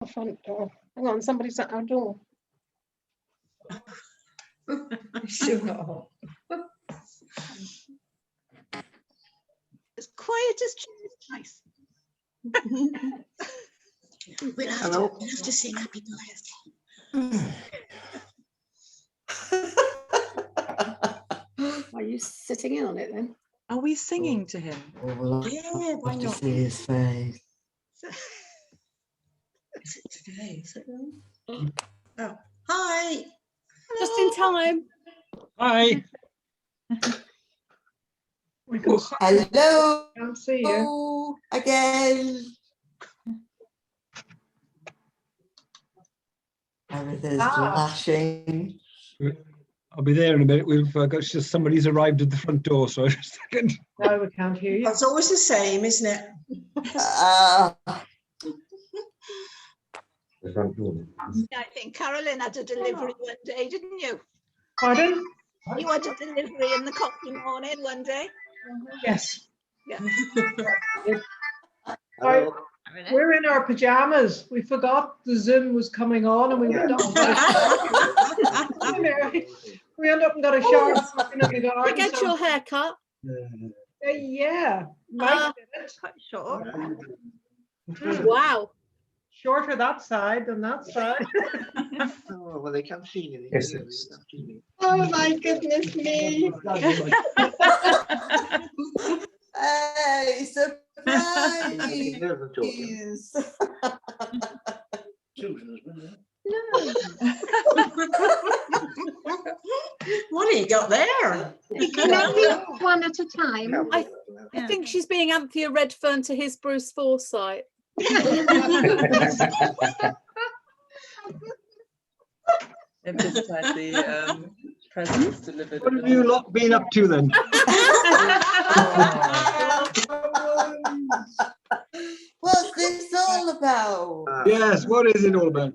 The front door. Hang on, somebody's at our door. Still not hot. As quiet as nice. We'll have to sing happy birthday. Are you sitting in on it then? Are we singing to him? Yeah, why To not? see his face. Is it today? Is it? Oh, hi. Just in time. Hi. We can Hello can't see you. again. Everything's flashing. I'll be there in a minute. We've got just somebody's arrived at the front door, so just a second. No, we can't hear you. It's always the same, isn't it? I think Carolyn had a delivery one day, didn't you? Pardon? You had a delivery in the coffee morning one day. Yes. Yeah. Right, we're in our pajamas. We forgot the Zoom was coming on, and we went up. We went up and got a shower. You get your hair cut. Yeah, Mike did it. Quite short. Wow. Shorter that side than that side. Oh, well, they can't see you. Yes, Oh my goodness me. Hey, surprise! What do you got there? Can I do one at a time? I think she's being Anthea Redfern to his Bruce Forsyth. They've just had the presents delivered. What have you lot been up to then? What's this all about? Yes, what is it all about?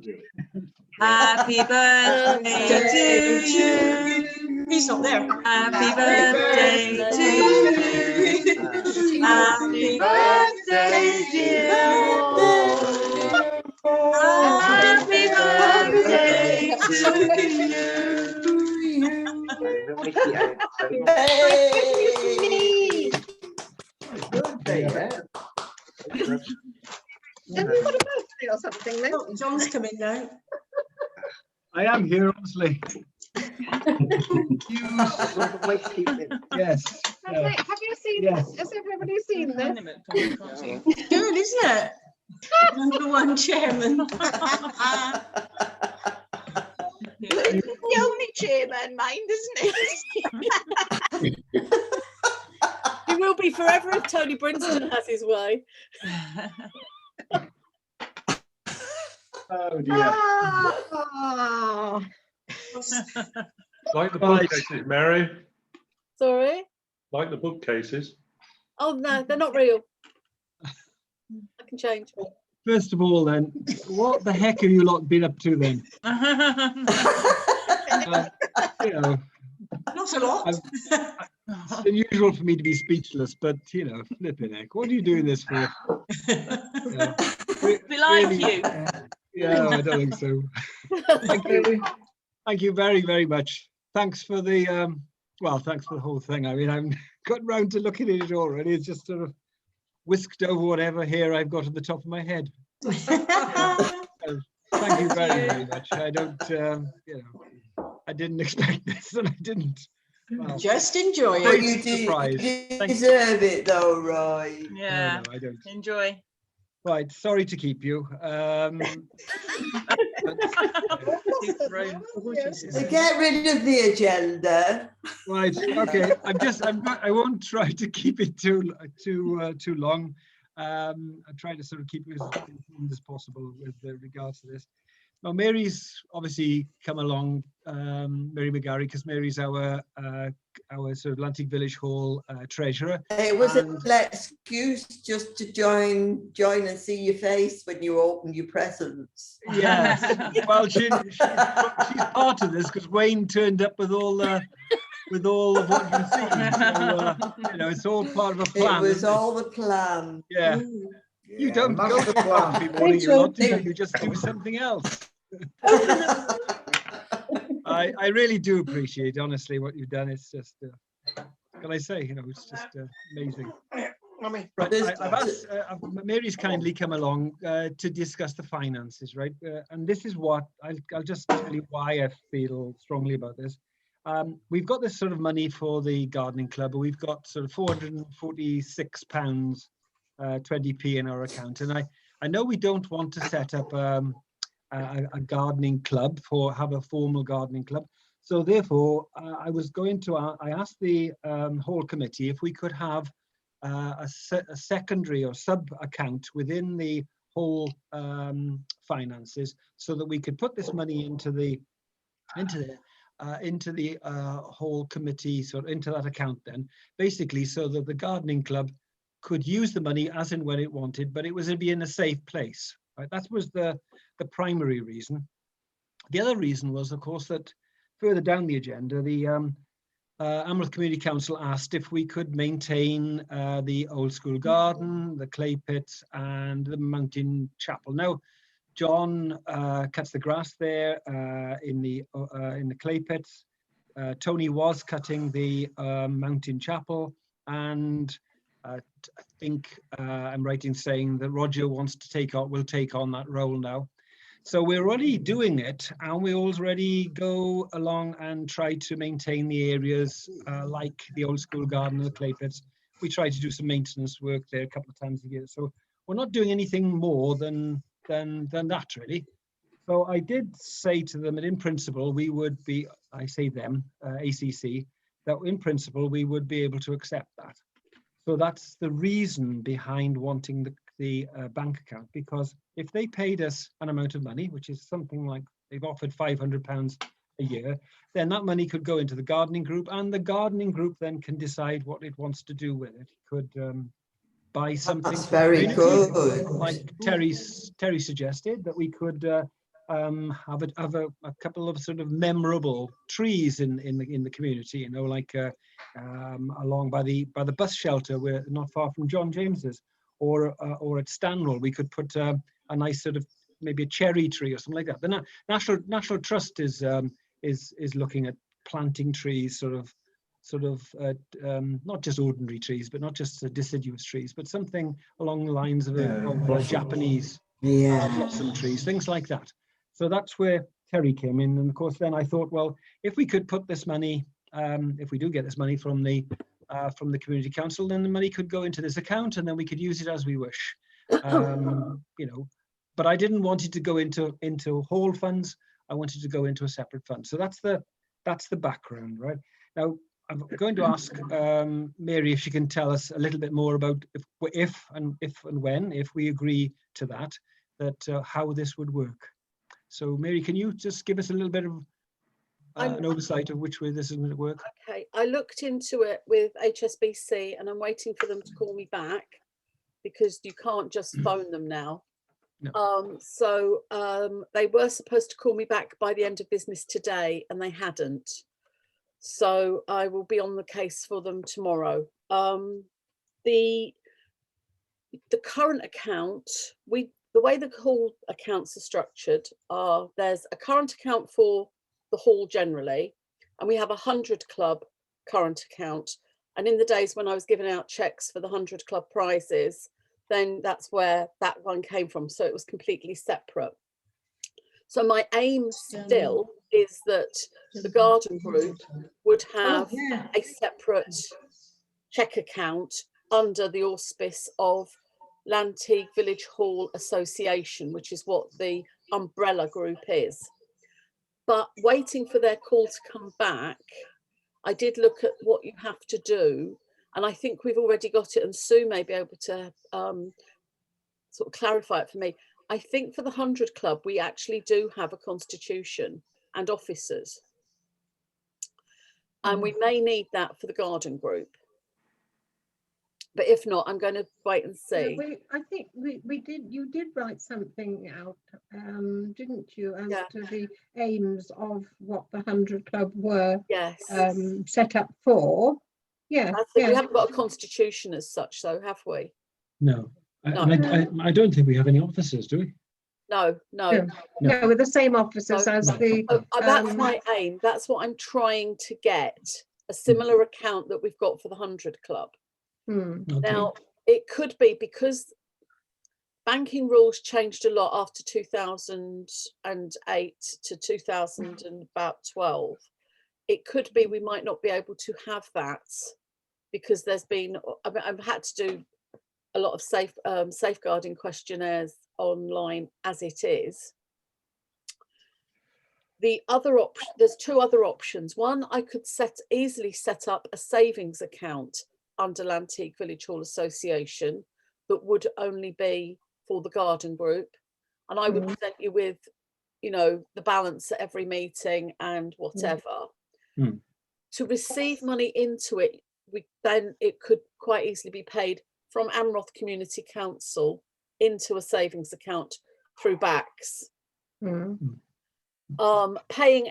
Happy birthday to you. He's not there. Happy birthday to you. Happy birthday, dear. Happy birthday to you. Have we got a birthday or something then? Oh, John's coming now. I am here, obviously. Yes. Have you seen Yes. this? Has everybody seen this? Good, isn't it? Number one chairman. The only chairman mind, isn't it? He will be forever if Tony Brinston has his way. Oh dear. Oh. Like the bookcases, Mary. Sorry? Like the bookcases. Oh no, they're not real. I can change. First of all, then, what the heck have you lot been up to then? You know, Not a lot. it's unusual for me to be speechless, but you know, flipping heck, what are you doing this for? You know, We like really- you. Yeah, I don't think so. Thank you very, very much. Thanks for the well, thanks for the whole thing. I mean, I've gotten round to looking at it already. It's just sort of whisked over whatever hair I've got at the top of my head. So, thank you very, very much. I don't, you know, I didn't expect this, and I didn't. Well, Just enjoy But it. you Surprise. deserve it though, Roy. Yeah, no, I don't. enjoy. Right, sorry to keep you. So get rid of the agenda. Right, okay. I won't try to keep it too long. I'm trying to sort of keep it as informed as possible with regards to this. Now, Mary's obviously come along, Mary McGarry, because Mary's our sort of Llanteg Village Hall treasurer. It was an excuse just to join and see your face when you open your presents. Yes. Well, she's part of this because Wayne turned up with all of what you've seen. So, you know, it's all part of a plan. It was all the plan. Yeah. You don't go master to plan. coffee morning, Rachel, you're not doing, you just do something else. I really do appreciate, honestly, what you've done. It's just, can I say, you know, it's just amazing. Mummy. Right, There's- I've asked, Mary's kindly come along to discuss the finances, right? And this is what, I'll just tell you why I feel strongly about this. We've got this sort of money for the gardening club, we've got sort of £446, 20p in our account. And I know we don't want to set up a gardening club have a formal gardening club. So therefore, I asked the whole committee if we could have a secondary or sub account within the whole finances, so that we could put this money into the whole committee, sort of into that account then, basically, so that the gardening club could use the money as and when it wanted, but it was to be in a safe place. Right? That was the primary reason. The other reason was, of course, that further down the agenda, the Amherst Community Council asked if we could maintain the old school garden, the clay pits, and the mountain chapel. Now, John cuts the grass there in the clay pits. Tony was cutting the mountain chapel, and I think I'm right in saying that Roger will take on that role now. So we're already doing it, and we already go along and try to maintain the areas like the old school garden and the clay pits. We try to do some maintenance work there a couple of times a year. So we're not doing anything more than that, really. So I did say to them that in principle we would be, I say them, ACC, that in principle we would be able to accept that. So that's the reason behind wanting the bank account, because if they paid us an amount of money, which is something like they've offered £500 a year, then that money could go into the gardening group, and the gardening group then can decide what it wants to do with it. It could buy something. That's very good. Like Terry suggested, that we could have a couple of sort of memorable trees in the community, you know, like along by the bus shelter, where not far from John James's, or at Stanwell we could put a nice sort of maybe a cherry tree or something like that. The National Trust is looking at planting trees, sort of not just ordinary trees, but not just deciduous trees, but something along the lines of a Japanese blossom trees, things like that. So that's where Terry came in. And of course, then I thought, well, if we could put this money, if we do get this money from the community council, then the money could go into this account, and then we could use it as we wish. You know, but I didn't want it to go into whole funds. I wanted to go into a separate fund. So that's the background, right? Now, I'm going to ask Mary if she can tell us a little bit more about if and when we agree to that how this would work. So Mary, can you just give us a little bit of an oversight of which way this is going to work? Okay, I looked into it with HSBC, and I'm waiting for them to call me back, because you can't just phone them now. No. So they were supposed to call me back by the end of business today, and they hadn't. So I will be on the case for them tomorrow. The current account, the way the hall accounts are structured are, there's a current account for the hall generally, and we have a 100 Club current account. And in the days when I was giving out checks for the 100 Club prizes, then that's where that one came from. So it was completely separate. So my aim still is that the garden group would have a separate check account under the auspice of Llanteg Village Hall Association, which is what the umbrella group is. But waiting for their call to come back, I did look at what you have to do, and I think we've already got it, and Sue may be able to sort of clarify it for me. I think for the 100 Club, we actually do have a constitution and officers. And we may need that for the garden group. But if not, I'm going to wait and see. Yeah, I think you did write something out, didn't you, as to the aims of what the 100 Club were set up for. Yeah. We haven't got a constitution as such, though, have we? No. And I don't think we have any officers, do we? No. No, with the same officers as the. That's my aim. That's what I'm trying to get, a similar account that we've got for the 100 Club. Okay. Now, it could be because banking rules changed a lot after 2008 to 2012. It could be we might not be able to have that because there's been, I've had to do a lot of safeguarding questionnaires online as it is. The other option, there's two other options. One, I could easily set up a savings account under Llanteg Village Hall Association that would only be for the garden group, and I would present you with, the balance at every meeting and whatever. To receive money into it, then it could quite easily be paid from Amroth Community Council into a savings account through backs. Paying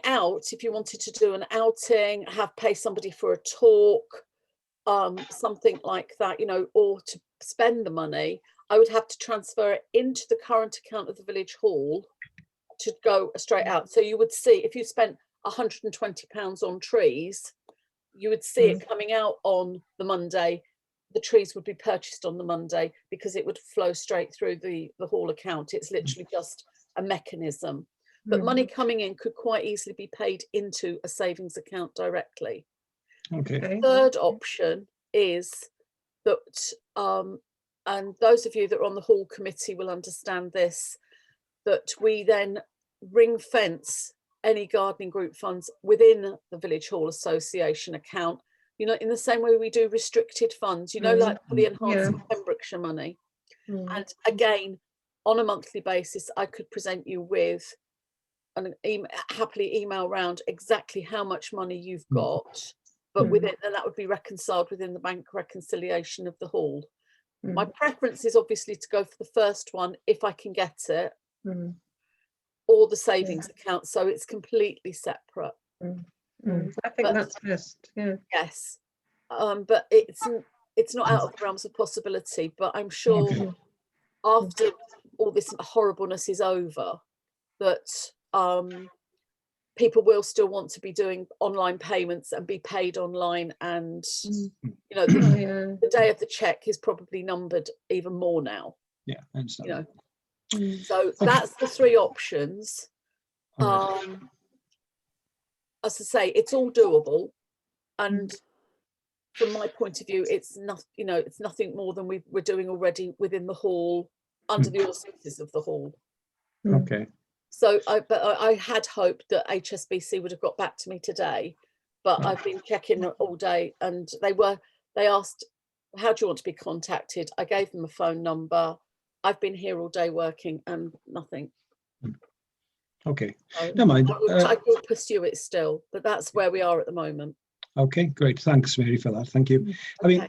out, if you wanted to do an outing, pay somebody for a talk, something like that, or to spend the money, I would have to transfer it into the current account of the village hall to go straight out. So you would see, if you spent £120 on trees, you would see it coming out on the Monday. The trees would be purchased on the Monday because it would flow straight through the hall account. It's literally just a mechanism. But money coming in could quite easily be paid into a savings account directly. Okay. The third option is that, and those of you that are on the hall committee will understand this, that we then ring fence any gardening group funds within the Village Hall Association account, in the same way we do restricted funds, like for the enhanced Pembrokeshire money. And again, on a monthly basis, I could present you with and happily email round exactly how much money you've got, but within, and that would be reconciled within the bank reconciliation of the hall. My preference is obviously to go for the first one if I can get it, or the savings account, so it's completely separate. I think that's best. Yes, but it's not out of the realms of possibility. But I'm sure after all this horribleness is over, that people will still want to be doing online payments and be paid online, and the day of the check is probably numbered even more now. Yeah, I understand. So that's the three options. As I say, it's all doable, and from my point of view, it's not, it's nothing more than we're doing already within the hall, under the auspices of the hall. Okay. So I had hoped that HSBC would have got back to me today, but I've been checking all day, and they asked, how do you want to be contacted? I gave them a phone number. I've been here all day working and nothing. Okay, So no mind. I will pursue it still, but that's where we are at the moment. Okay, great. Thanks, Mary, for that. Thank you. I mean,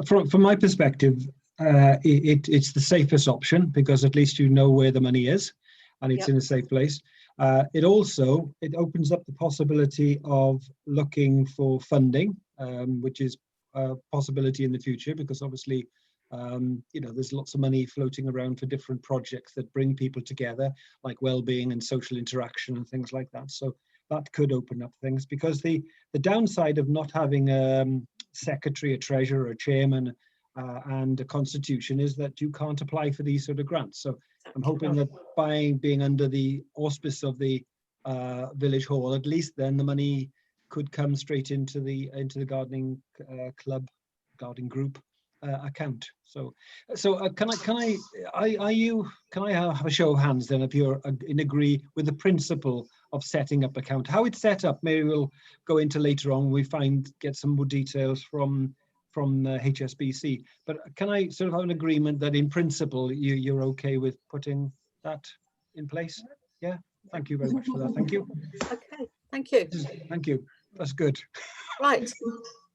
from my perspective, it's the safest option, because at least you know where the money is and it's in a safe place. It opens up the possibility of looking for funding, which is a possibility in the future, because obviously there's lots of money floating around for different projects that bring people together, like well-being and social interaction and things like that. So that could open up things, because the downside of not having a secretary, a treasurer, a chairman, and a constitution is that you can't apply for these sort of grants. So I'm hoping that by being under the auspice of the village hall, at least then the money could come straight into the gardening club, gardening group account. So can I have a show of hands then if you're agree with the principle of setting up account? How it's set up, Mary will go into later on. We get some more details from HSBC, but can I sort of have an agreement that in principle you're okay with putting that in place? Yeah, thank you very much for that. Thank you. Okay, thank you. Thank you. That's good. Right.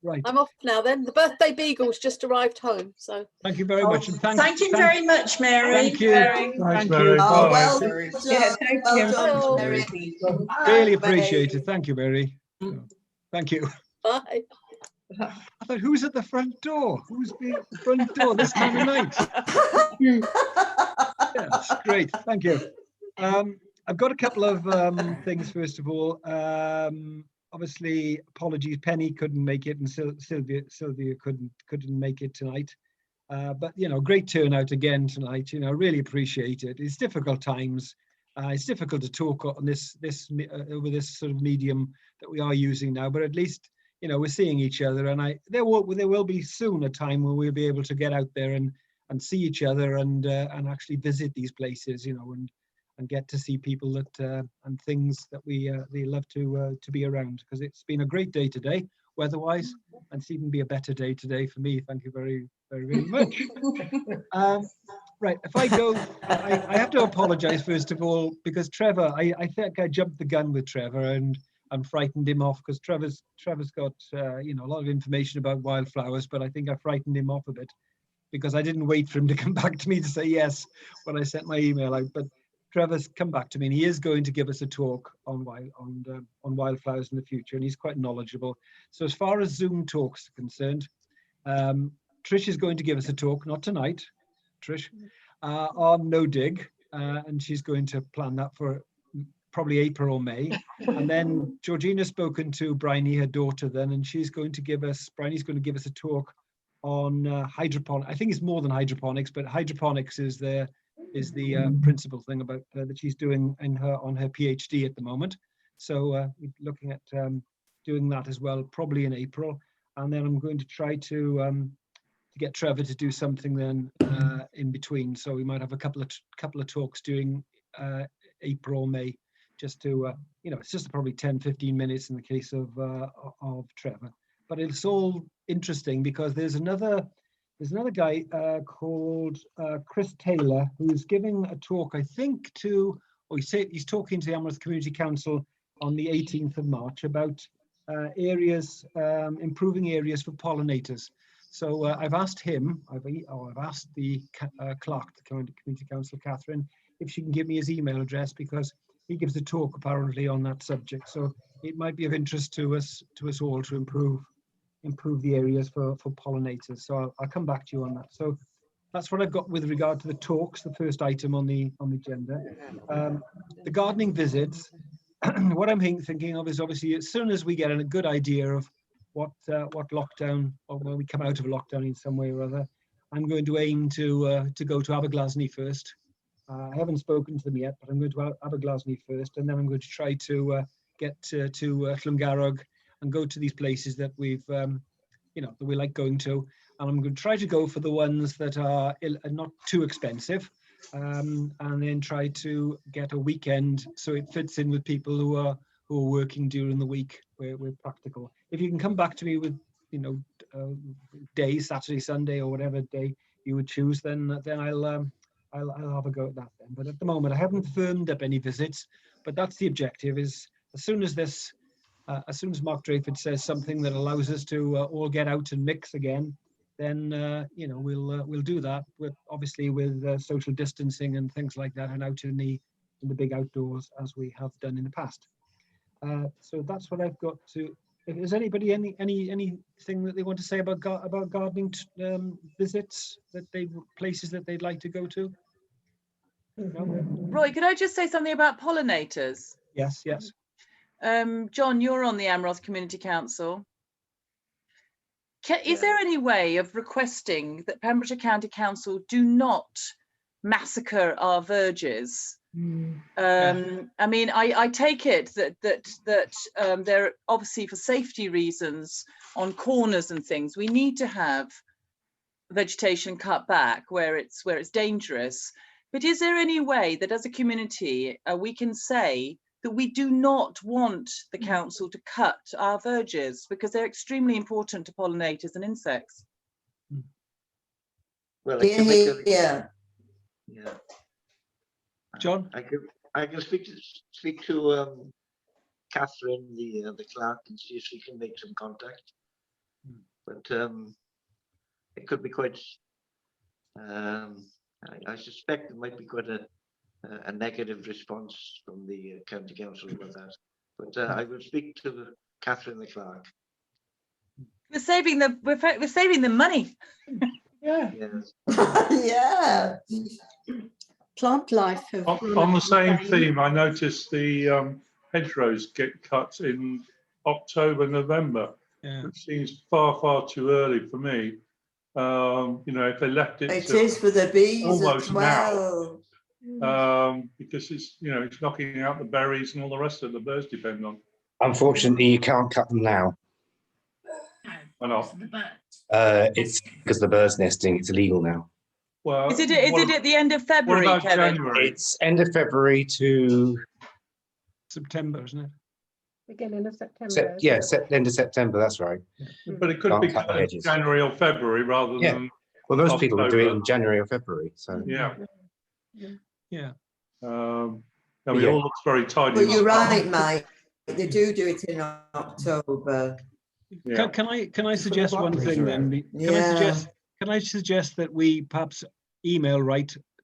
Right. I'm off now then. The birthday beagle's just arrived home, so. Thank you very much. And thank you very much, Mary. Thank you. Thanks, Mary. Oh, Bye. well done, Mary. Really appreciate it. Thank you, Mary. Thank you. Bye. I thought, who's at the front door? Who's the front door this time of night? Yes, great, thank you. I've got a couple of things. First of all, obviously, apologies. Penny couldn't make it, and Sylvia couldn't make it tonight. But you know, great turnout again tonight. You know, really appreciate it. It's difficult times. It's difficult to talk on this over this sort of medium that we are using now. But at least, you know, we're seeing each other, and there will be soon a time where we'll be able to get out there and see each other and actually visit these places, you know, and get to see people that and things that we love to be around, because it's been a great day today, weather-wise, and it's even be a better day today for me. Thank you very, very, very much. Right, if I go, I have to apologise first of all, because Trevor, I think I jumped the gun with Trevor and frightened him off, because Trevor's got you know, a lot of information about wildflowers, but I think I frightened him off a bit because I didn't wait for him to come back to me to say yes when I sent my email out. But Trevor's come back to me, and he is going to give us a talk on wildflowers in the future, and he's quite knowledgeable. So as far as Zoom talks are concerned, Trish is going to give us a talk, not tonight, Trish, on no dig, and she's going to plan that for probably April or May. And then Georgina's spoken to Bryony, her daughter, then, and she's going to give us, Bryony's going to give us a talk on hydroponics. I think it's more than hydroponics, but hydroponics is the principal thing about that she's doing on her PhD at the moment. So we're looking at doing that as well, probably in April. And then I'm going to try to get Trevor to do something then in between. So we might have a couple of talks during April, May, just to you know, it's just probably 10-15 minutes in the case of Trevor. But it's all interesting because there's another guy called Chris Taylor, who's giving a talk, I think, he's talking to the Amherst Community Council on the 18th of March about areas, improving areas for pollinators. So I've asked him, I've asked the clerk, the Community Council, Catherine, if she can give me his email address, because he gives a talk apparently on that subject. So it might be of interest to us all to improve the areas for pollinators. So I'll come back to you on that. So that's what I've got with regard to the talks, the first item on the agenda. The gardening visits, what I'm thinking of is obviously as soon as we get a good idea of what lockdown, or when we come out of a lockdown in some way or other, I'm going to aim to go to Aberglasney first. I haven't spoken to them yet, but I'm going to Aberglasney first, and then I'm going to try to get to Llungarog and go to these places that we've, you know, that we like going to. And I'm going to try to go for the ones that are not too expensive, and then try to get a weekend so it fits in with people who are working during the week where we're practical. If you can come back to me with, you know, days, Saturday, Sunday, or whatever day you would choose, then I'll have a go at that then. But at the moment, I haven't firmed up any visits, but that's the objective. Is as soon as Mark Drayford says something that allows us to all get out and mix again, then you know, we'll do that. Obviously with social distancing and things like that, and out in the big outdoors as we have done in the past. So that's what I've got to. Is anybody anything that they want to say about gardening visits, places that they'd like to go to? No? Roy, could I just say something about pollinators? Yes. John, you're on the Amroth Community Council. Is there any way of requesting that Pembrokeshire County Council do not massacre our verges? I mean, I take it that they're obviously for safety reasons on corners and things. We need to have vegetation cut back where it's dangerous. But is there any way that as a community we can say that we do not want the council to cut our verges because they're extremely important to pollinators and insects? Well, I can make Yeah. John? I can speak to Catherine, the clerk, and see if she can make some contact. But it could be quite. I suspect it might be quite a negative response from the county council about that. But I will speak to Catherine, the clerk. We're saving the money. Yeah. Yeah. Plant life. On the same theme, I noticed the hedgerows get cut in October, November, which seems far, far too early for me. You know, if they left it, It is for the bees almost as well. because it's, you know, it's knocking out the berries and all the rest of the birds depend on. Unfortunately, you can't cut them now. Why not? It's because the bird's nesting. It's illegal now. Well, Is it at the end of February, what about Kevin? January? It's end of February to September, isn't it? Beginning of September. end of September. That's right. But it could be Can't cut the cut in hedges. January or February rather than. Well, most people would do it October. in January or February. So Yeah. Yeah. I mean, it all looks very tidy. But you're right, Mike. They do it in October. Yeah. Can I suggest one thing then? Can I suggest that we perhaps email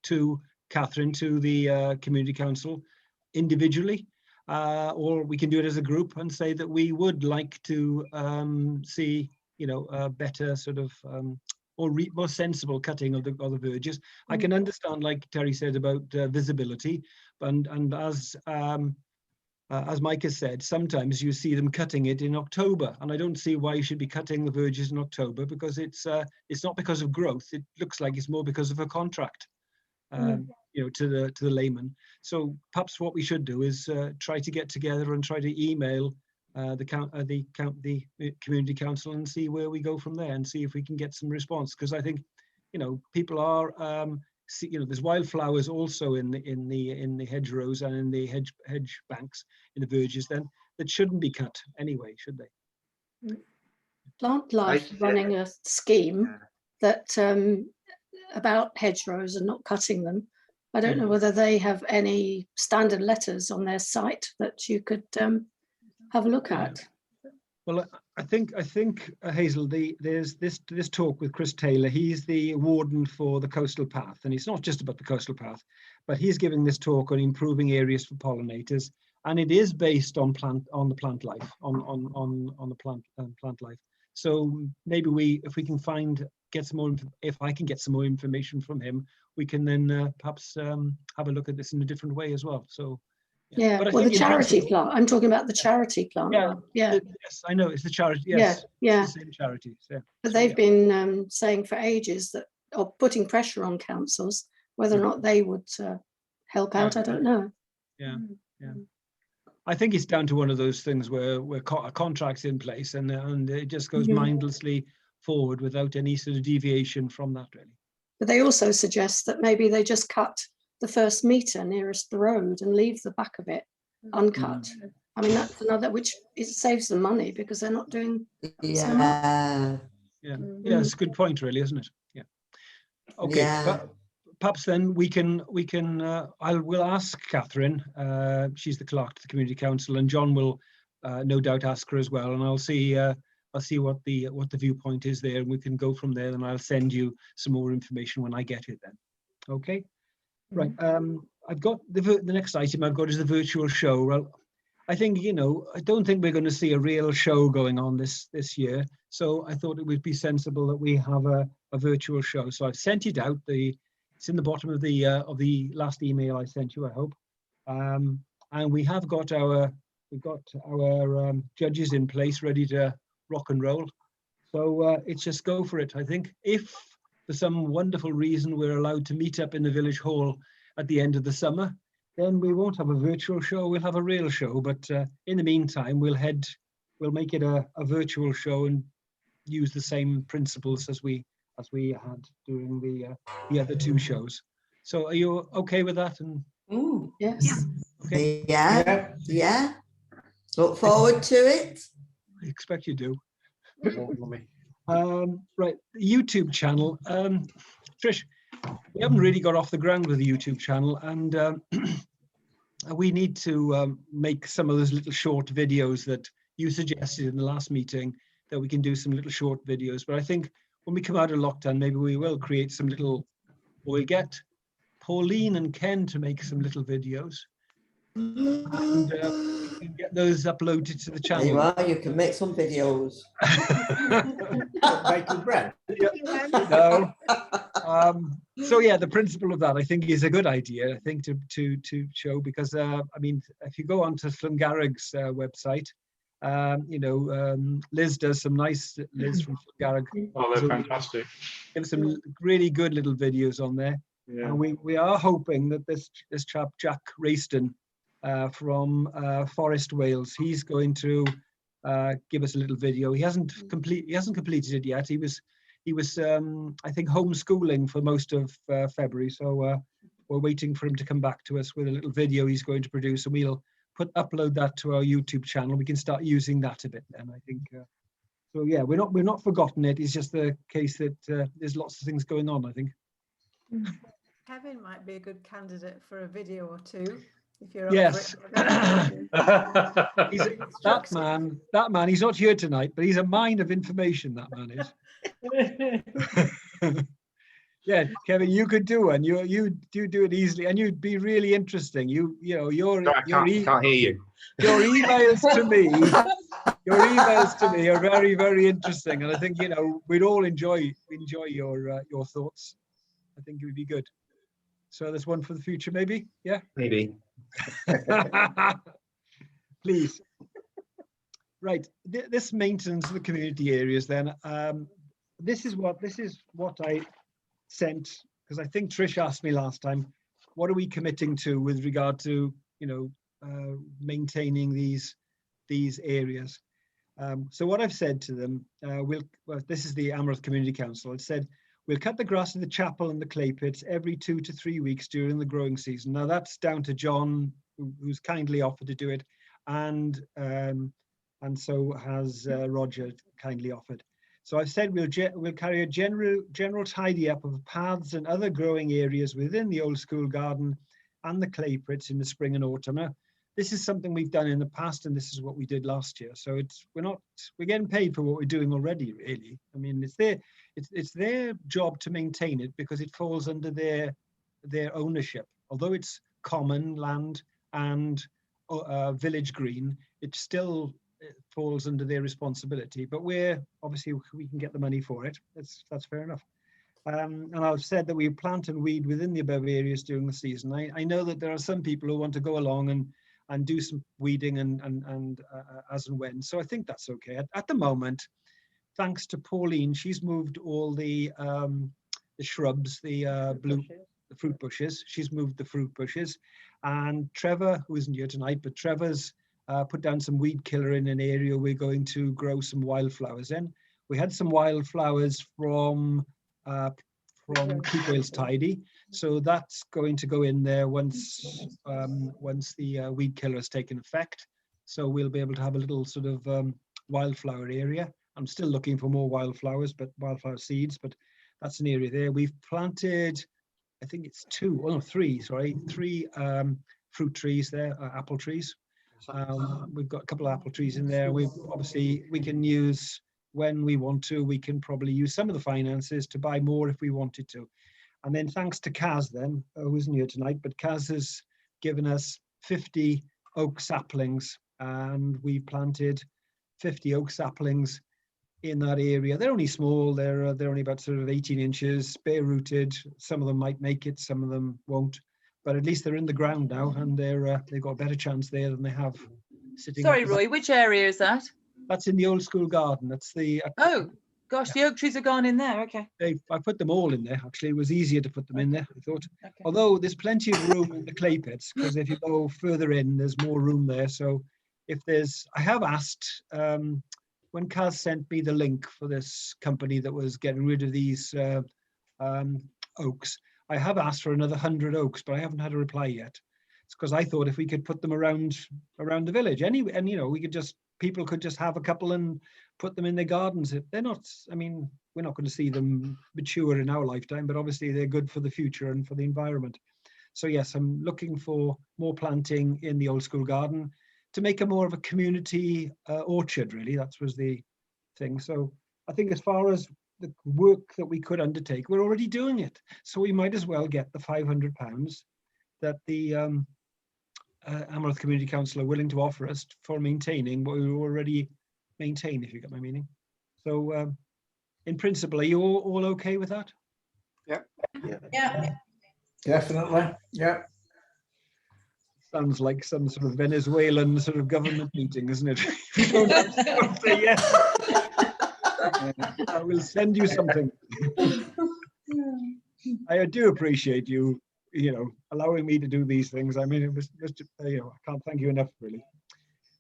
to Catherine, to the community council individually, or we can do it as a group and say that we would like to see, you know, a better sort of more sensible cutting of the verges. I can understand, like Terry said, about visibility, and as Mike has said, sometimes you see them cutting it in October, and I don't see why you should be cutting the verges in October, because it's not because of growth. It looks like it's more because of a contract, you know, to the layman. So perhaps what we should do is try to get together and try to email the community council and see where we go from there, and see if we can get some response, because I think, you know, people are you know, there's wildflowers also in the hedgerows and in the hedge banks, in the verges, then, that shouldn't be cut anyway, should they? Plant Life running a scheme that about hedgerows and not cutting them. I don't know whether they have any standard letters on their site that you could have a look at. Well, I think Hazel, there's this talk with Chris Taylor. He's the warden for the coastal path, and it's not just about the coastal path, but he's giving this talk on improving areas for pollinators, and it is based on the plant life, on the plant life. So maybe if I can get some more information from him, we can then perhaps have a look at this in a different way as well. So. Yeah, well, the charity plant. I'm talking about the charity plant. Yeah. Yes, I know it's the charity. Yes. Yeah. It's the same charity. Yeah. But they've been saying for ages that, or putting pressure on councils, whether or not they would help out. I don't know. Yeah. I think it's down to one of those things where a contract's in place and it just goes mindlessly forward without any sort of deviation from that, really. But they also suggest that maybe they just cut the first metre nearest the road and leave the back of it uncut. I mean, that's another, which it saves them money because they're not doing so much. Yeah, it's a good point, really, isn't it? Yeah. Okay, but perhaps then we'll ask Catherine. She's the clerk to the community council, and John will no doubt ask her as well, and I'll see what the viewpoint is there, and we can go from there. And I'll send you some more information when I get it. Then, okay. Right, I've got the next item I've got is the virtual show. Well, I think, you know, I don't think we're going to see a real show going on this year. So I thought it would be sensible that we have a virtual show. So I've sent it out. It's in the bottom of the last email I sent you, I hope. And we have got our judges in place, ready to rock and roll. So it's just go for it. I think if for some wonderful reason we're allowed to meet up in the village hall at the end of the summer, then we won't have a virtual show, we'll have a real show. But in the meantime, we'll make it a virtual show and use the same principles as we had during the other two shows. So are you okay with that? And yes. Okay. Yeah. Look forward to it. I expect you do. Right, the YouTube channel. Trish, we haven't really got off the ground with the YouTube channel, and we need to make some of those little short videos that you suggested in the last meeting, that we can do some little short videos. But I think when we come out of lockdown, maybe we will create some little, or we'll get Pauline and Ken to make some little videos. And can get those uploaded to the There you channel. are, you can make some videos. Baking bread. No. So yeah, the principle of that I think is a good idea. I think to show, because I mean, if you go onto Llanteg's website, you know, Liz does some nice, Liz from Llanteg. Oh, they're fantastic. Give some really good little videos on there. Yeah. And we are hoping that this chap Jack Rayston from Forest Wales, he's going to give us a little video. He hasn't completed it yet. He was I think homeschooling for most of February, so we're waiting for him to come back to us with a little video he's going to produce, and we'll upload that to our YouTube channel. We can start using that a bit then, I think. So yeah, we're not forgotten it. It's just the case that there's lots of things going on, I think. Kevin might be a good candidate for a video or two. If you're Yes. that man, he's not here tonight, but he's a mine of information, that man is. Yeah, Kevin, you could do one. You do it easily, and you'd be really interesting. You know, I can't hear you. Your emails to me are very, very interesting, and I think, you know, we'd all enjoy your thoughts. I think it would be good. So there's one for the future, maybe. Yeah. Maybe. Please. Right. This maintenance of the community areas. Then this is what I sent, because I think Trish asked me last time, what are we committing to with regard to, you know, maintaining these areas. So what I've said to them, this is the Amherst Community Council. It said we'll cut the grass in the chapel and the clay pits every 2 to 3 weeks during the growing season. Now that's down to John, who's kindly offered to do it, and so has Roger kindly offered. So I've said we'll carry a general tidy up of paths and other growing areas within the old school garden and the clay pits in the spring and autumn. Now, this is something we've done in the past, and this is what we did last year. So we're getting paid for what we're doing already, really. I mean, it's their job to maintain it because it falls under their ownership. Although it's common land and village green, it still falls under their responsibility. But obviously we can get the money for it. That's fair enough. And I've said that we plant and weed within the above areas during the season. I know that there are some people who want to go along and do some weeding and as and when. So I think that's okay. At the moment, thanks to Pauline, she's moved all the shrubs, the fruit bushes. She's moved the fruit bushes. And Trevor, who isn't here tonight, but Trevor's put down some weed killer in an area we're going to grow some wildflowers in. We had some wildflowers from Keep Wales Tidy, so that's going to go in there once the weed killer has taken effect. So we'll be able to have a little sort of wildflower area. I'm still looking for more wildflower seeds, but that's an area there. We've planted, I think it's three fruit trees there, apple trees. We've got a couple of apple trees in there. We can use, when we want to, we can probably use some of the finances to buy more if we wanted to. And then thanks to Kaz then, who isn't here tonight, but Kaz has given us 50 oak saplings, and we've planted 50 oak saplings in that area. They're only small, they're only about sort of 18 inches, bare rooted. Some of them might make it, some of them won't. But at least they're in the ground now, and they've got a better chance there than they have sitting. Sorry, Roy, which area is that? That's in the old school garden. That's the. Oh, gosh, yeah. The oak trees are gone in there. Okay. I put them all in there. Actually, it was easier to put them in there, I thought. Okay. Although there's plenty of room in the clay pits, because if you go further in, there's more room there. So I have asked, when Kaz sent me the link for this company that was getting rid of these oaks, I have asked for another 100 oaks, but I haven't had a reply yet. It's because I thought if we could put them around the village, and you know, people could just have a couple and put them in their gardens. They're not, I mean, we're not going to see them mature in our lifetime, but obviously they're good for the future and for the environment. So yes, I'm looking for more planting in the old school garden to make a more of a community orchard, really. That was the thing. So I think as far as the work that we could undertake, we're already doing it. So we might as well get the £500 that the Amroth Community Council are willing to offer us for maintaining what we already maintain, if you get my meaning. So in principle, are you all okay with that? Yeah. Definitely. Yeah. Sounds like some sort of Venezuelan sort of government meeting, isn't it? If you don't have to say yes, I will send you something. I do appreciate you, allowing me to do these things. I mean, it was just, I can't thank you enough, really.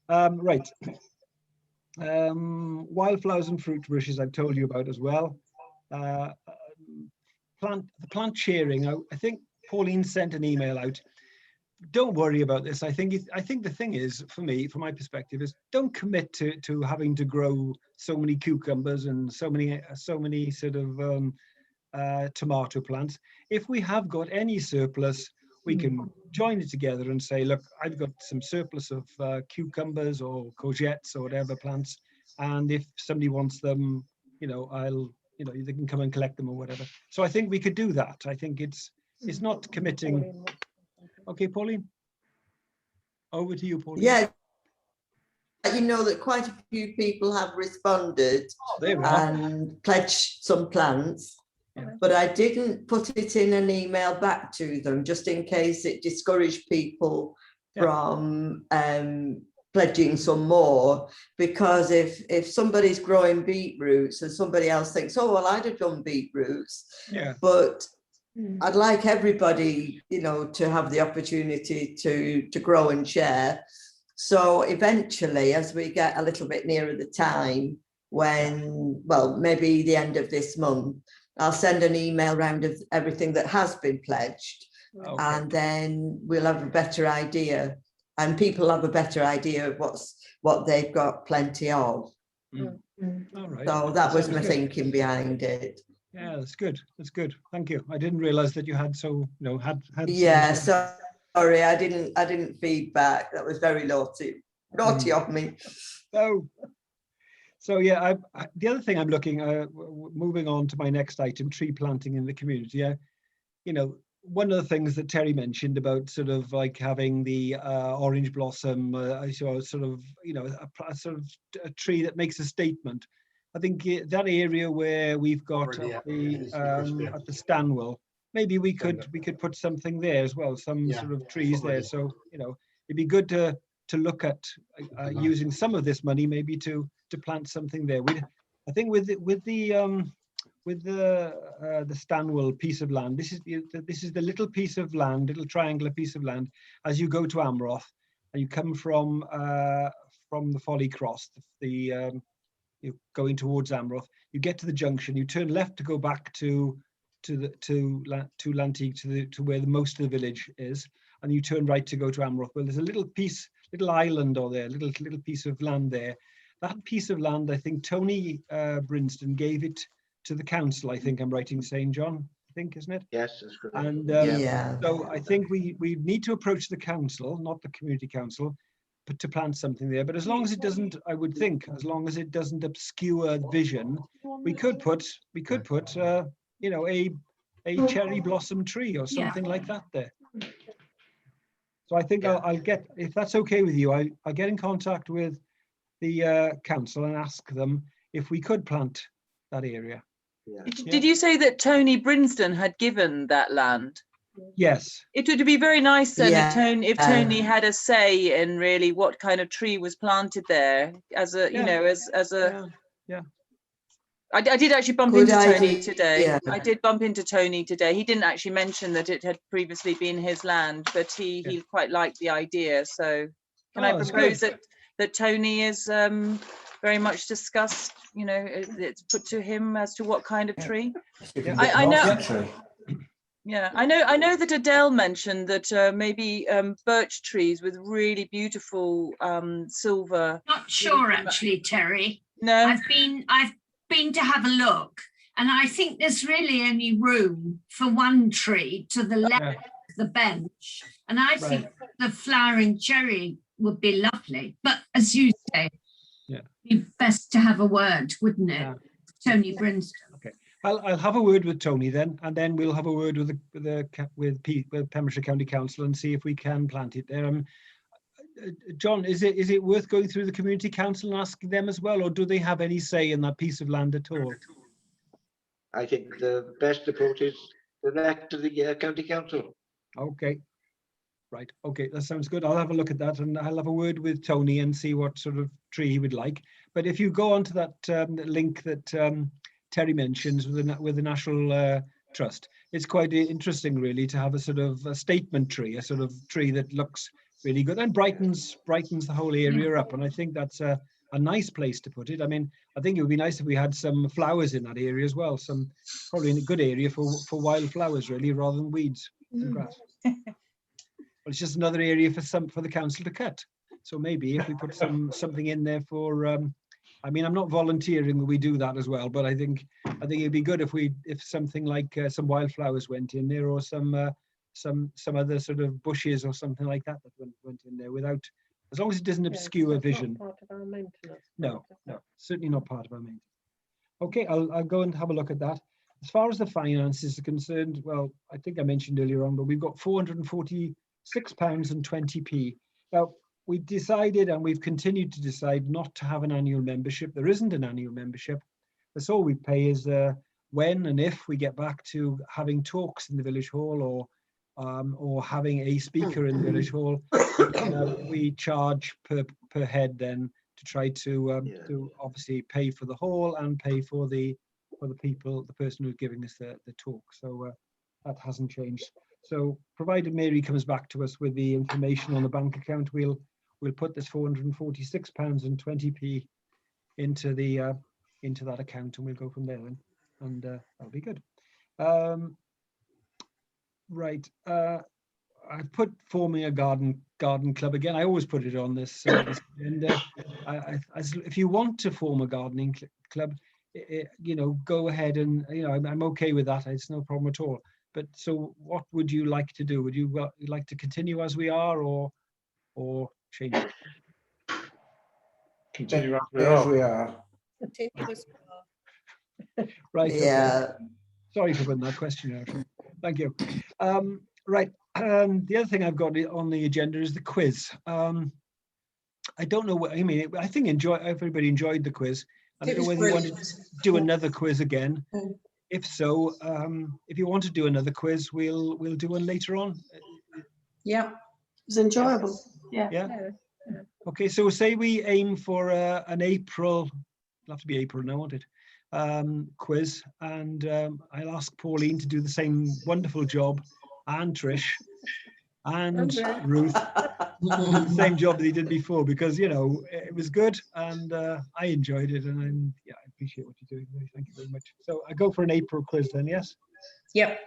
Right. Wildflowers and fruit bushes I've told you about as well. The plant sharing. I think Pauline sent an email out. Don't worry about this. I think the thing is, for me, from my perspective, is don't commit to having to grow so many cucumbers and so many sort of tomato plants. If we have got any surplus, we can join it together and say, look, I've got some surplus of cucumbers or courgettes or whatever plants, and if somebody wants them, they can come and collect them or whatever. So I think we could do that. I think it's not committing. Okay, Pauline. Over to you, Pauline. Yeah. You know that quite a few people have responded and pledged some plants, but I didn't put it in an email back to them just in case it discouraged people from pledging some more, because if somebody's growing beetroots and somebody else thinks, oh, well, I'd have done beetroots, but I'd like everybody, to have the opportunity to grow and share. So eventually, as we get a little bit nearer the time when, well, maybe the end of this month, I'll send an email round of everything that has been pledged, and then we'll have a better idea, and people have a better idea of what they've got plenty of. All right. So that was my thinking behind it. Yeah, that's good. That's good. Thank you. I didn't realize that you had had. Yeah, sorry, I didn't feedback. That was very naughty of me. Oh. So yeah, the other thing I'm looking, moving on to my next item, tree planting in the community. One of the things that Terry mentioned about sort of like having the orange blossom, sort of a tree that makes a statement. I think that area where we've got at the Stanwell, maybe we could put something there as well, some sort of trees there. So it'd be good to look at using some of this money maybe to plant something there. I think with the Stanwell piece of land, this is the little piece of land, little triangular piece of land, as you go to Amroth and you come from the Folly Cross, you're going towards Amroth, you get to the junction, you turn left to go back to Llanteg, to where most of the village is, and you turn right to go to Amroth. Well, there's a little island or there, little piece of land there. That piece of land, I think Tony Brinston gave it to the council. I think I'm right in saying, John, I think, isn't it? Yes, that's correct. And so I think we need to approach the council, not the community council, but to plant something there. But as long as it doesn't, I would think, as long as it doesn't obscure vision, we could put a cherry blossom tree or something like that there. So I think I'll get, if that's okay with you, I'll get in contact with the council and ask them if we could plant that area. Did you say that Tony Brinston had given that land? Yes. It would be very nice then if Tony had a say in really what kind of tree was planted there, as a I did actually bump into Tony today. I did bump into Tony today. He didn't actually mention that it had previously been his land, but he quite liked the idea. So can I propose that Tony is very much discussed, it's put to him as to what kind of tree? I know. Yeah, I know that Adele mentioned that maybe birch trees with really beautiful silver. Not sure actually, Terry. No, I've been to have a look, and I think there's really only room for one tree to the left of the bench, and I think the flowering cherry would be lovely. But as you say, it'd be best to have a word, wouldn't it, Tony Brinston? Okay. I'll have a word with Tony then, and then we'll have a word with Pembrokeshire County Council and see if we can plant it there. John, is it worth going through the community council and asking them as well, or do they have any say in that piece of land at all? I think the best approach is direct to the county council. Okay. Right. Okay, that sounds good. I'll have a look at that, and I'll have a word with Tony and see what sort of tree he would like. But if you go onto that link that Terry mentions with the National Trust, it's quite interesting, really, to have a sort of a statement tree, a sort of tree that looks really good and brightens the whole area up. And I think that's a nice place to put it. I mean, I think it would be nice if we had some flowers in that area as well. Probably in a good area for wildflowers, really, rather than weeds and grass. Well, it's just another area for the council to cut. So maybe if we put something in there for, I mean, I'm not volunteering that we do that as well, but I think it'd be good if something like some wildflowers went in there, or some other sort of bushes or something like that went in there, without, as long as it doesn't obscure vision. Part of our maintenance. No, certainly not part of our maintenance. Okay, I'll go and have a look at that. As far as the finances are concerned, well, I think I mentioned earlier on, but we've got £446.20. Now, we decided, and we've continued to decide, not to have an annual membership. There isn't an annual membership. That's all we pay is when and if we get back to having talks in the village hall, or having a speaker in the village hall. We charge per head then, to try to obviously pay for the hall and pay for the person who's giving us the talk. So that hasn't changed. So provided Mary comes back to us with the information on the bank account, we'll put this £446.20 into that account, and we'll go from there then, and that'll be good. Right. I put forming a garden club again. I always put it on this agenda. If you want to form a gardening club, go ahead, and I'm okay with that. It's no problem at all. But so, what would you like to do? Would you like to continue as we are, or change it? Continue as we are. Continue as we are. Right. Yeah. Okay. Sorry for putting that question out. Thank you. Right. The other thing I've got on the agenda is the quiz. I don't know what I mean. I think everybody enjoyed the quiz. I don't know whether you want to do another quiz again. If so, if you want to do another quiz, we'll do one later on. Yeah, it was enjoyable. Yeah. Okay, so say we aim for an April. It'll have to be April now, won't it? Quiz, and I'll ask Pauline to do the same wonderful job, and Trish, and Ruth, the same job that he did before, because it was good, and I enjoyed it, and I appreciate what you're doing. Thank you very much. So I go for an April quiz then, yes? Yep.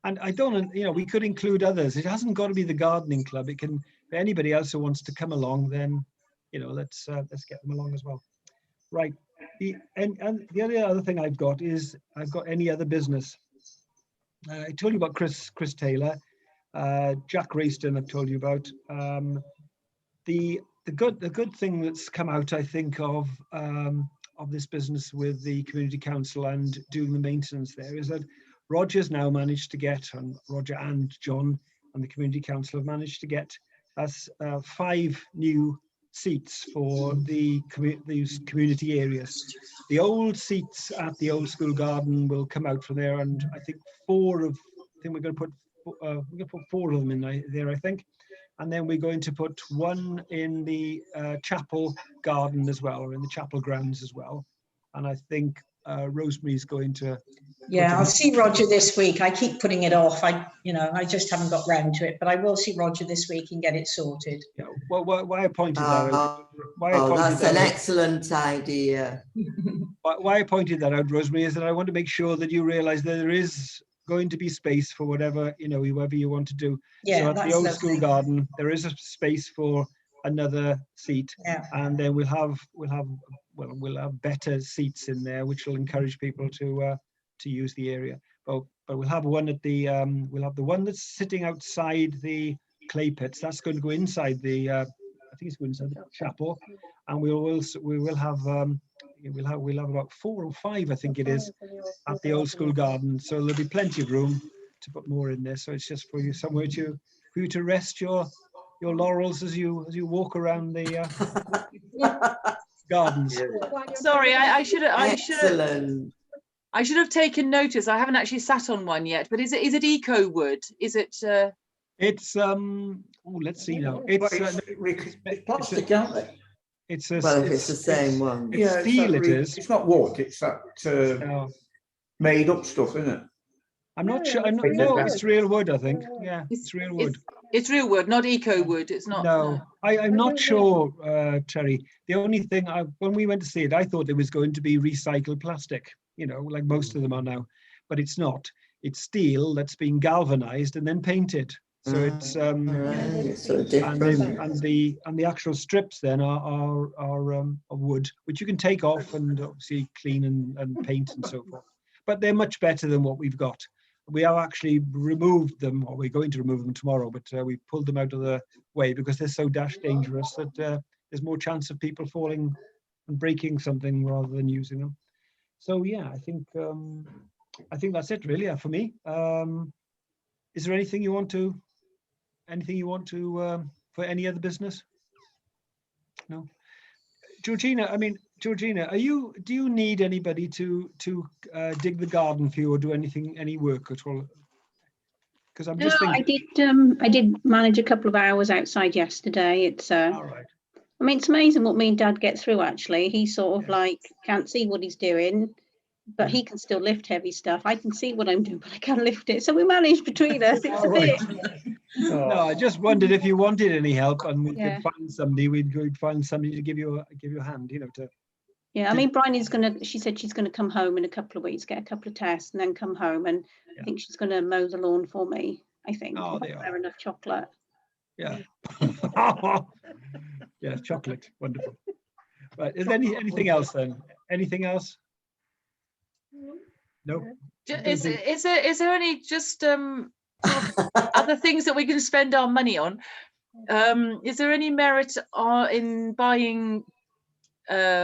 And I don't, we could include others. It hasn't got to be the gardening club. It can be anybody else who wants to come along. Then, let's get them along as well. Right. And the other thing I've got is any other business. I told you about Chris Taylor, Jack Rayston. I've told you about the good thing that's come out, I think, of this business with the community council and doing the maintenance there, is that Roger's now managed to get, and Roger and John and the community council have managed to get us 5 new seats for these community areas. The old seats at the old school garden will come out from there, and I think we're going to put 4 of them in there, I think, and then we're going to put 1 in the chapel garden as well, or in the chapel grounds as well. And I think Rosemary's going to. Yeah, I'll see Roger this week. I keep putting it off. I just haven't got round to it, but I will see Roger this week and get it sorted. Yeah. Well, why I pointed that out? That's an excellent idea. Why I pointed that out, Rosemary, is that I want to make sure that you realise that there is going to be space for whatever whoever you want to do. Yeah, so at that's the old lovely. school garden, there is a space for another seat, and then we'll have better seats in there, which will encourage people to use the area. But we'll have one at the we'll have the one that's sitting outside the clay pits. That's going to go inside the I think it's going inside the chapel, and we'll have about 4 or 5, I think it is, at the old school garden. So there'll be plenty of room to put more in there. So it's just for you somewhere for you to rest your laurels as you walk around the gardens. Sorry, I should have Excellent. I should have taken notice. I haven't actually sat on one yet. But is it eco wood? Is it? It's let's see now. It's plastic, aren't they? It's a, Well, if it's the same one. It's steel, it is. It's not wood, it's that made up stuff, isn't it? I'm not sure. No, it's real wood, I think. Yeah, it's real wood. It's real wood, not eco wood. It's not. No, I'm not sure, Terry. The only thing, when we went to see it, I thought it was going to be recycled plastic, you know, like most of them are now, but it's not. It's steel that's been galvanized and then painted. So it's right. So different. and the actual strips then are wood, which you can take off and obviously clean and paint and so forth. But they're much better than what we've got. We have actually removed them, or we're going to remove them tomorrow, but we pulled them out of the way because they're so dash dangerous that there's more chance of people falling and breaking something rather than using them. So yeah, I think that's it really for me. Is there anything you want to for any other business? No. Georgina, do you need anybody to dig the garden for you or do any work at all? Because I'm just thinking. I did manage a couple of hours outside yesterday. It's all right. I mean, it's amazing what me and Dad get through. Actually, he sort of like can't see what he's doing, but he can still lift heavy stuff. I can see what I'm doing, but I can't lift it. So we managed between us. It's a bit. No, I just wondered if you wanted any help, and we could find somebody. We'd find somebody to give you a hand, you know. Yeah, I mean, Bryony's she said she's gonna come home in a couple of weeks, get a couple of tests, and then come home, and I think she's gonna mow the lawn for me. I think. Oh, they are enough chocolate. Yeah. Yes, chocolate, wonderful. Right, is there anything else then? Anything else? No. Is there any just other things that we can spend our money on? Is there any merit in buying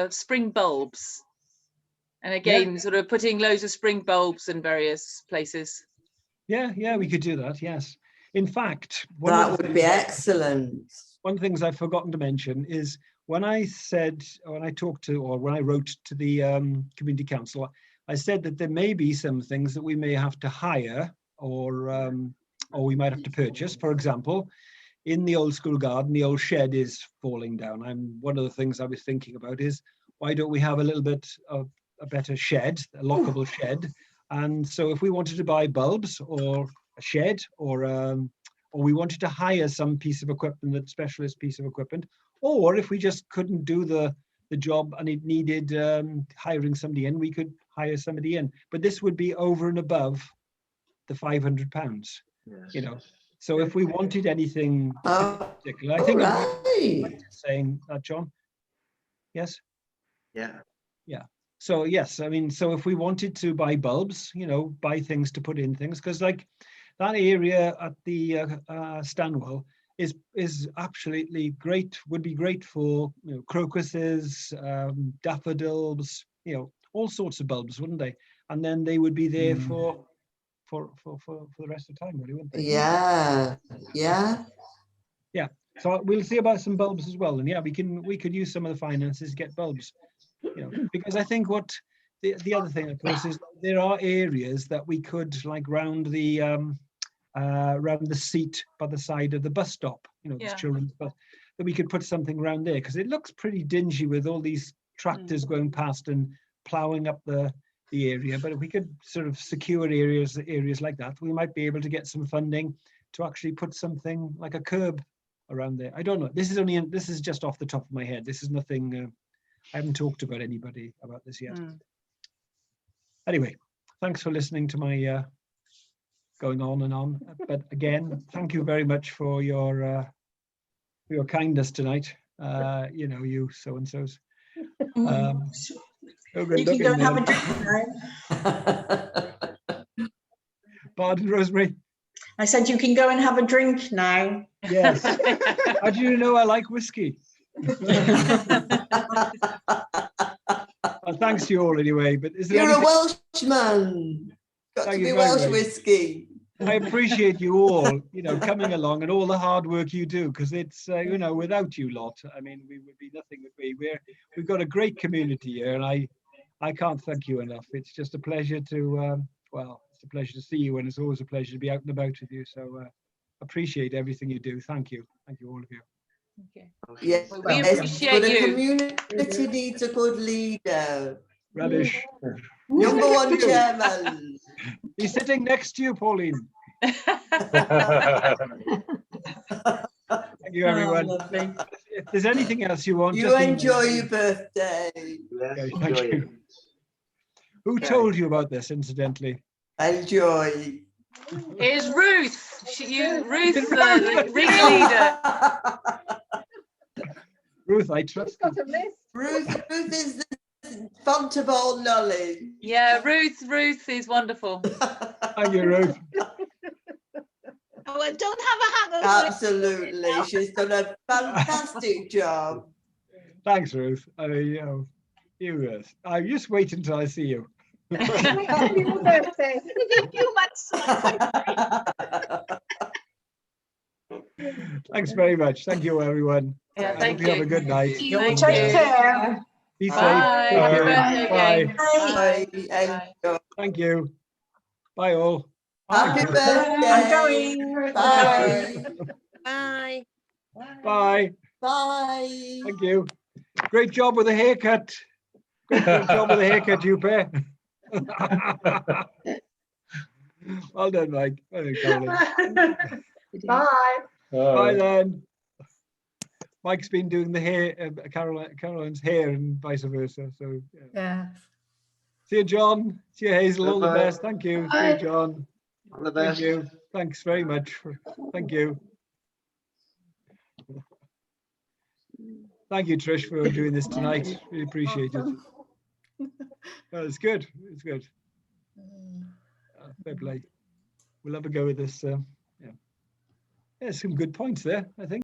spring bulbs? And again, sort of putting loads of spring bulbs in various places. Yeah, we could do that. Yes. In fact, that would be excellent. One of the things I've forgotten to mention is when I wrote to the community council, I said that there may be some things that we may have to hire or we might have to purchase. For example, in the old school garden, the old shed is falling down. One of the things I was thinking about is why don't we have a little bit of a better shed, a lockable shed? And so if we wanted to buy bulbs or a shed or we wanted to hire some piece of equipment, that specialist piece of equipment, or if we just couldn't do the job and it needed hiring somebody in, we could hire somebody in. But this would be over and above the £500, you know. So if we wanted anything particular, I think I'm saying that, John. Yes. Yeah. Yeah. So yes, I mean, so if we wanted to buy bulbs, you know, buy things to put in things, because like that area at the Stanwell is absolutely great. Would be great for, you know, crocuses, daffodils, you know, all sorts of bulbs, wouldn't they? And then they would be there for the rest of the time, really, wouldn't they? Yeah. So we'll see about some bulbs as well, and yeah, we could use some of the finances to get bulbs, you know, because I think what the other thing, of course, is there are areas that we could, like round the seat by the side of the bus stop, you know, this children's bus, that we could put something around there, because it looks pretty dingy with all these tractors going past and ploughing up the area. But if we could sort of secure areas like that, we might be able to get some funding to actually put something like a curb around there. I don't know. This is just off the top of my head. This is nothing. I haven't talked about anybody about this yet. Anyway, thanks for listening to my going on and on. But again, thank you very much for your kindness tonight. You know, you so-and-sos. You can go and have a drink now. Pardon, Rosemary? I said you can go and have a drink now. Yes. How do you know I like whiskey? Well, thanks to you all anyway. But is there You're a Welshman. Got to be Welsh whiskey. I appreciate you all, you know, coming along and all the hard work you do, because it's, you know, without you lot, I mean, we would be nothing would be. We've got a great community here, and I can't thank you enough. It's just a pleasure to, well, it's a pleasure to see you, and it's always a pleasure to be out and about with you. So appreciate everything you do. Thank you, all of you. Yes, Well, we appreciate but a you. community needs a good leader. Rubbish. Number one chairman. He's sitting next to you, Pauline. Thank you, everyone. If there's anything else you want, You just enjoy email me. your birthday. Okay, thank you. Who told you about this, incidentally? Enjoy. Here's Ruth. Ruth, the ringleader. Ruth, I trust you. Ruth is the font of all knowledge. Yeah, Ruth is wonderful. Thank you, Ruth. Oh, and don't have a hangover. Absolutely, she's done a fantastic job. Thanks, Ruth. You just wait until I see you. Happy birthday. In a few months. Thanks very much. Thank you, everyone. Yeah, I thank hope you have a good night. Thank Take you. care. Be safe. Bye. Take Happy care. birthday again. Bye. Thank you. Bye, all. Happy Bye. birthday. I'm going. Bye. Bye. Bye. Bye. Thank you. Great job with the haircut. Great job with the haircut, you pair. Well done, Mike. Well done, Caroline. Bye. Bye then. Mike's been doing the hair, Caroline's hair, and vice versa. So Yeah. See you, John. See you, Hazel. All the Bye-bye. best. Thank you. See you, John. All the Thank best. you. Thanks very much. Thank you. Thank you, Trish, for doing this tonight. Really appreciate it. Well, it's good. It's good. Fair play. We'll have a go with this. Yeah, some good points there, I think.